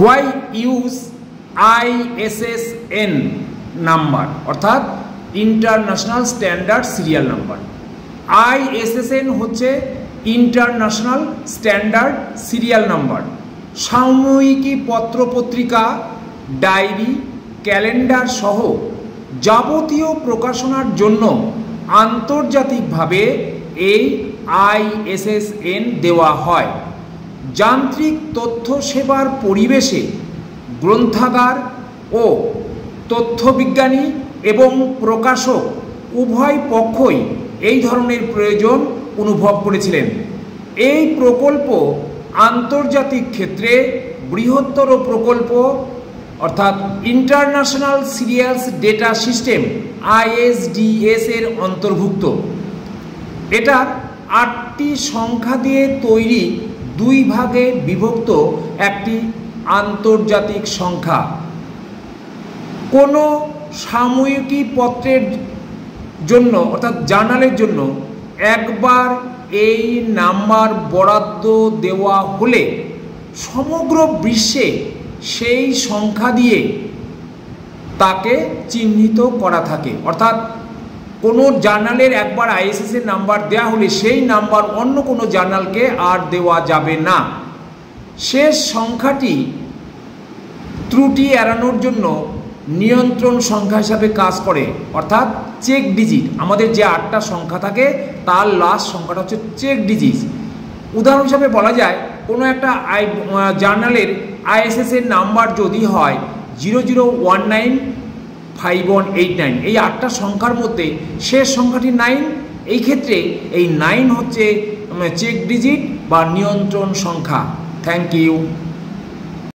Why use ISSN number অর্থাৎ international standard serial number. ISSN হচ্ছে international standard serial number. সাময়িকী পত্রপত্রিকা, diary, calendar সহ যাবতীয় প্রকাশনার জন্য আন্তর্জাতিকভাবে এই ISSN দেওয়া হয়। যান্ত্রিক তথ্য সেবার পরিবেশে গ্রন্থাগার ও তথ্যবিজ্ঞানী এবং প্রকাশক উভয় পক্ষই এই ধরনের প্রয়োজন অনুভব করেছিলেন। এই প্রকল্প আন্তর্জাতিক ক্ষেত্রে বৃহত্তর প্রকল্প অর্থাৎ international serials data system ISDS এর অন্তর্ভুক্ত। এটার 8টি সংখ্যা দিয়ে তৈরি 2 ভাগে বিভক্ত একটি আন্তর্জাতিক সংখ্যা। কোনো সাময়িকী পত্রের জন্য অর্থাৎ জার্নালের জন্য একবার এই নাম্বার বরাদ্দ দেওয়া হলে সমগ্র বিশ্বে সেই সংখ্যা দিয়ে তাকে চিহ্নিত করা থাকে। অর্থাৎ কোনো জার্নালের একবার ISSN নাম্বার দেওয়া হলে সেই নাম্বার অন্য কোনো জার্নালকে আর দেওয়া যাবে না। শেষ সংখ্যাটি ত্রুটি এড়ানোর জন্য নিয়ন্ত্রণ সংখ্যা হিসাবে কাজ করে, অর্থাৎ চেক ডিজিট। আমাদের যে 8টা সংখ্যা থাকে তার লাস্ট সংখ্যাটা হচ্ছে চেক ডিজিট। উদাহরণ হিসাবে বলা যায় কোনো একটা জার্নালের ISSN নাম্বার যদি হয় 00195189, এই 8টা সংখ্যার মধ্যে শেষ সংখ্যাটি 9, এই ক্ষেত্রে এই 9 হচ্ছে চেক ডিজিট বা নিয়ন্ত্রণ সংখ্যা। Thank you.